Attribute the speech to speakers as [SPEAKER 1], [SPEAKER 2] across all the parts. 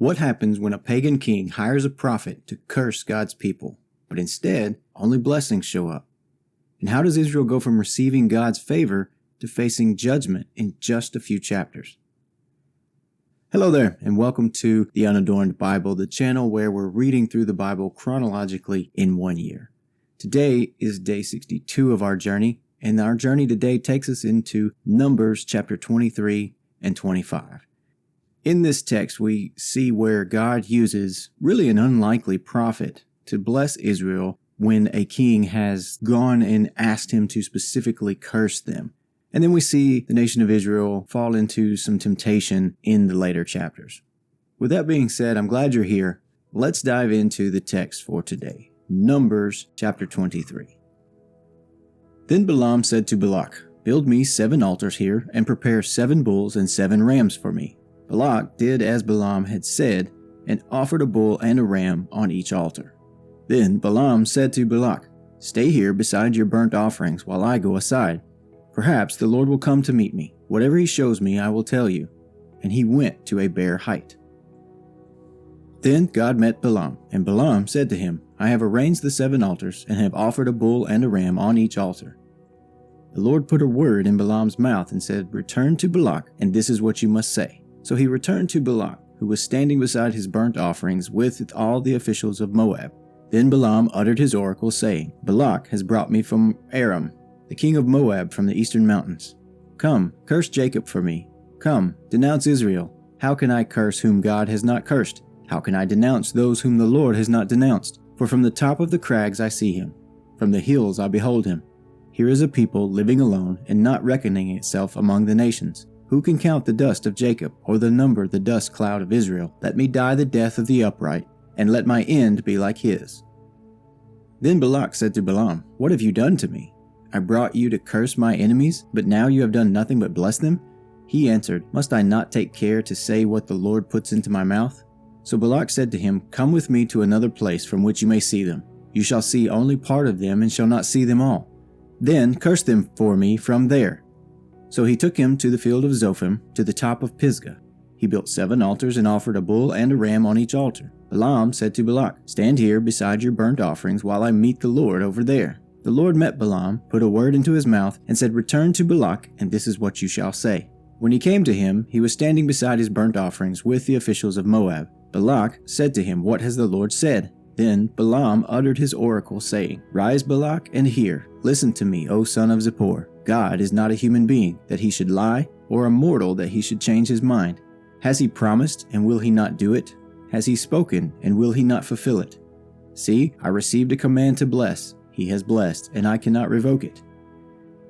[SPEAKER 1] What happens when a pagan king hires a prophet to curse God's people, but instead only blessings show up? And how does Israel go from receiving God's favor to facing judgment in just a few chapters? Hello there, and welcome to The Unadorned Bible, the channel where we're reading through the Bible chronologically in 1 year. Today is day 62 of our journey, and our journey today takes us into Numbers chapter 23 and 25. In this text, we see where God uses really an unlikely prophet to bless Israel when a king has gone and asked him to specifically curse them. And then we see the nation of Israel fall into some temptation in the later chapters. With that being said, I'm glad you're here. Let's dive into the text for today. Numbers chapter 23. Then Balaam said to Balak, "Build me 7 altars here and prepare 7 bulls and 7 rams for me." Balak did as Balaam had said and offered a bull and a ram on each altar. Then Balaam said to Balak, "Stay here beside your burnt offerings while I go aside. Perhaps the Lord will come to meet me. Whatever he shows me, I will tell you." And he went to a bare height. Then God met Balaam, and Balaam said to him, "I have arranged the 7 altars and have offered a bull and a ram on each altar." The Lord put a word in Balaam's mouth and said, "Return to Balak, and this is what you must say." So he returned to Balak, who was standing beside his burnt offerings with all the officials of Moab. Then Balaam uttered his oracle, saying, "Balak has brought me from Aram, the king of Moab from the eastern mountains. Come, curse Jacob for me. Come, denounce Israel. How can I curse whom God has not cursed? How can I denounce those whom the Lord has not denounced? For from the top of the crags I see him. From the hills I behold him. Here is a people living alone and not reckoning itself among the nations. Who can count the dust of Jacob, or the number the dust cloud of Israel? Let me die the death of the upright, and let my end be like his." Then Balak said to Balaam, "What have you done to me? I brought you to curse my enemies, but now you have done nothing but bless them?" He answered, "Must I not take care to say what the Lord puts into my mouth?" So Balak said to him, "Come with me to another place from which you may see them. You shall see only part of them and shall not see them all. Then curse them for me from there." So he took him to the field of Zophim, to the top of Pisgah. He built 7 altars and offered a bull and a ram on each altar. Balaam said to Balak, "Stand here beside your burnt offerings while I meet the Lord over there." The Lord met Balaam, put a word into his mouth, and said, "Return to Balak, and this is what you shall say." When he came to him, he was standing beside his burnt offerings with the officials of Moab. Balak said to him, "What has the Lord said?" Then Balaam uttered his oracle, saying, "Rise, Balak, and hear. Listen to me, O son of Zippor. God is not a human being, that he should lie, or a mortal, that he should change his mind. Has he promised, and will he not do it? Has he spoken, and will he not fulfill it? See, I received a command to bless. He has blessed, and I cannot revoke it.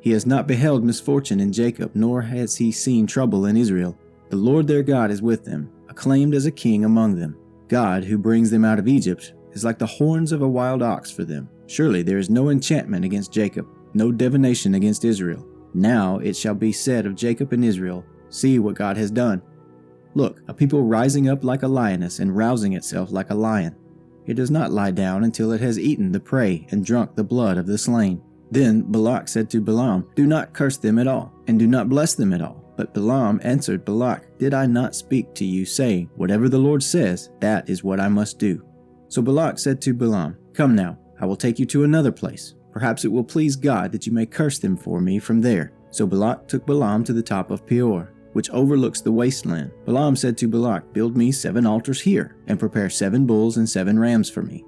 [SPEAKER 1] He has not beheld misfortune in Jacob, nor has he seen trouble in Israel. The Lord their God is with them, acclaimed as a king among them. God, who brings them out of Egypt, is like the horns of a wild ox for them. Surely there is no enchantment against Jacob, no divination against Israel. Now it shall be said of Jacob and Israel, see what God has done. Look, a people rising up like a lioness and rousing itself like a lion. It does not lie down until it has eaten the prey and drunk the blood of the slain." Then Balak said to Balaam, "Do not curse them at all, and do not bless them at all." But Balaam answered Balak, "Did I not speak to you, saying, whatever the Lord says, that is what I must do?" So Balak said to Balaam, "Come now, I will take you to another place. Perhaps it will please God that you may curse them for me from there." So Balak took Balaam to the top of Peor, which overlooks the wasteland. Balaam said to Balak, "Build me 7 altars here, and prepare 7 bulls and 7 rams for me."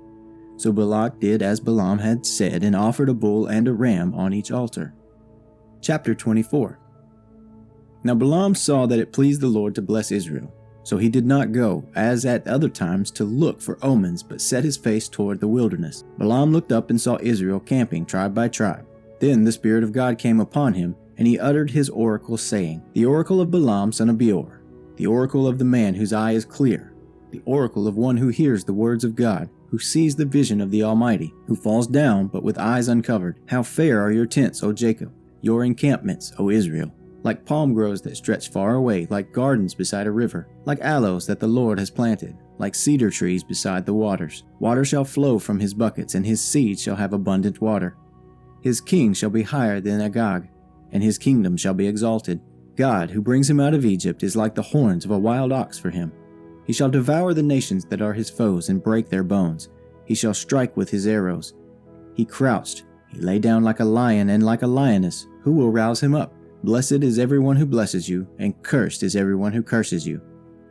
[SPEAKER 1] So Balak did as Balaam had said, and offered a bull and a ram on each altar. Chapter 24. Now Balaam saw that it pleased the Lord to bless Israel. So he did not go, as at other times, to look for omens, but set his face toward the wilderness. Balaam looked up and saw Israel camping tribe by tribe. Then the Spirit of God came upon him, and he uttered his oracle, saying, "The oracle of Balaam son of Peor, the oracle of the man whose eye is clear, the oracle of one who hears the words of God, who sees the vision of the Almighty, who falls down but with eyes uncovered. How fair are your tents, O Jacob, your encampments, O Israel. Like palm groves that stretch far away, like gardens beside a river, like aloes that the Lord has planted, like cedar trees beside the waters. Water shall flow from his buckets, and his seed shall have abundant water. His king shall be higher than Agag, and his kingdom shall be exalted. God, who brings him out of Egypt, is like the horns of a wild ox for him. He shall devour the nations that are his foes and break their bones. He shall strike with his arrows. He crouched. He lay down like a lion and like a lioness. Who will rouse him up? Blessed is everyone who blesses you, and cursed is everyone who curses you.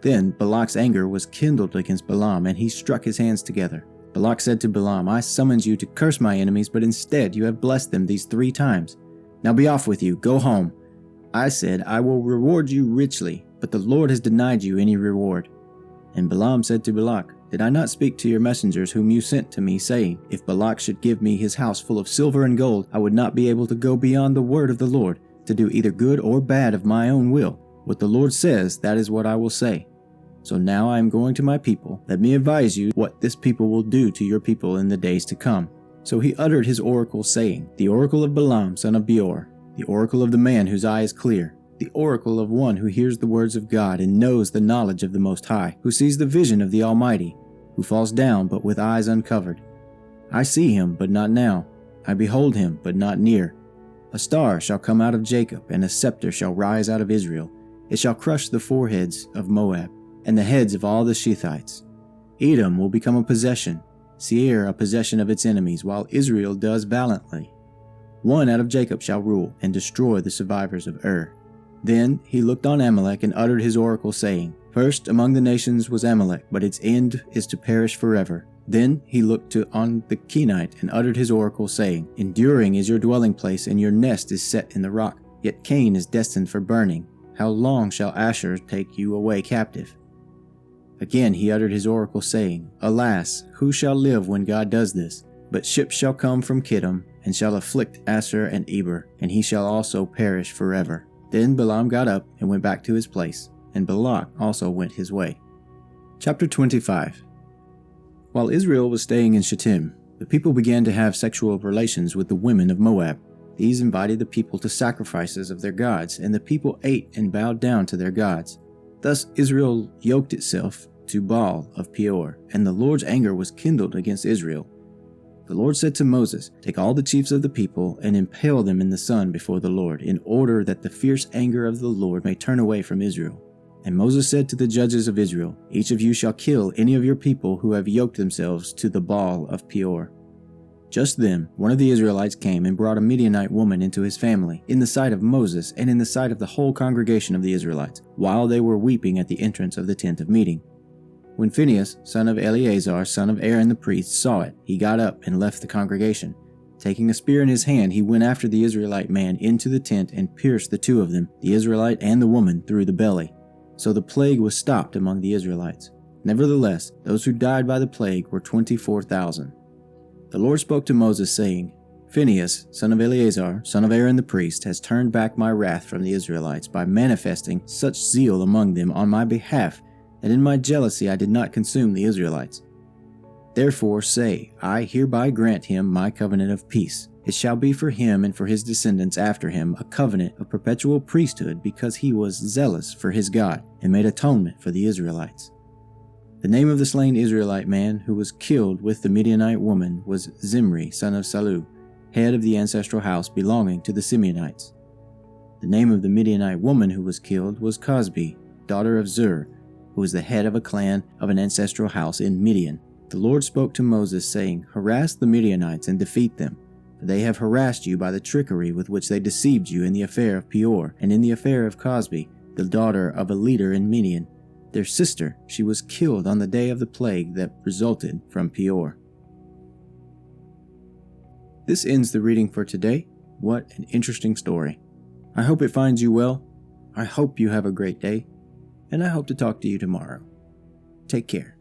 [SPEAKER 1] Then Balak's anger was kindled against Balaam, and he struck his hands together. Balak said to Balaam, I summoned you to curse my enemies, but instead you have blessed them these 3 times. Now be off with you, go home. I said, I will reward you richly, but the Lord has denied you any reward. And Balaam said to Balak, Did I not speak to your messengers whom you sent to me, saying, If Balak should give me his house full of silver and gold, I would not be able to go beyond the word of the Lord, to do either good or bad of my own will. What the Lord says, that is what I will say. So now I am going to my people. Let me advise you what this people will do to your people in the days to come. So he uttered his oracle, saying, The oracle of Balaam, son of Peor, the oracle of the man whose eye is clear, the oracle of one who hears the words of God and knows the knowledge of the Most High, who sees the vision of the Almighty, who falls down but with eyes uncovered. I see him, but not now. I behold him, but not near. A star shall come out of Jacob, and a scepter shall rise out of Israel. It shall crush the foreheads of Moab, and the heads of all the Shethites. Edom will become a possession, Seir a possession of its enemies, while Israel does valiantly. One out of Jacob shall rule, and destroy the survivors of Ur. Then he looked on Amalek and uttered his oracle, saying, First among the nations was Amalek, but its end is to perish forever. Then he looked on the Kenite and uttered his oracle, saying, Enduring is your dwelling place, and your nest is set in the rock. Yet Cain is destined for burning. How long shall Asher take you away captive? Again he uttered his oracle, saying, Alas, who shall live when God does this? But ships shall come from Kittim, and shall afflict Asher and Eber, and he shall also perish forever. Then Balaam got up and went back to his place, and Balak also went his way. Chapter 25. While Israel was staying in Shittim, the people began to have sexual relations with the women of Moab. These invited the people to sacrifices of their gods, and the people ate and bowed down to their gods. Thus Israel yoked itself to Baal of Peor, and the Lord's anger was kindled against Israel. The Lord said to Moses, Take all the chiefs of the people and impale them in the sun before the Lord, in order that the fierce anger of the Lord may turn away from Israel. And Moses said to the judges of Israel, Each of you shall kill any of your people who have yoked themselves to the Baal of Peor. Just then, one of the Israelites came and brought a Midianite woman into his family, in the sight of Moses and in the sight of the whole congregation of the Israelites, while they were weeping at the entrance of the tent of meeting. When Phinehas, son of Eleazar, son of Aaron the priest, saw it, he got up and left the congregation. Taking a spear in his hand, he went after the Israelite man into the tent and pierced the 2 of them, the Israelite and the woman, through the belly. So the plague was stopped among the Israelites. Nevertheless, those who died by the plague were 24,000. The Lord spoke to Moses, saying, Phinehas, son of Eleazar, son of Aaron the priest, has turned back my wrath from the Israelites by manifesting such zeal among them on my behalf, and in my jealousy I did not consume the Israelites. Therefore say, I hereby grant him my covenant of peace. It shall be for him and for his descendants after him a covenant of perpetual priesthood, because he was zealous for his God, and made atonement for the Israelites. The name of the slain Israelite man who was killed with the Midianite woman was Zimri, son of Salu, head of the ancestral house belonging to the Simeonites. The name of the Midianite woman who was killed was Cosbi, daughter of Zur, who was the head of a clan of an ancestral house in Midian. The Lord spoke to Moses, saying, Harass the Midianites and defeat them, for they have harassed you by the trickery with which they deceived you in the affair of Peor, and in the affair of Cosbi, the daughter of a leader in Midian. Their sister, she was killed on the day of the plague that resulted from Peor. This ends the reading for today. What an interesting story. I hope it finds you well. I hope you have a great day, and I hope to talk to you tomorrow. Take care.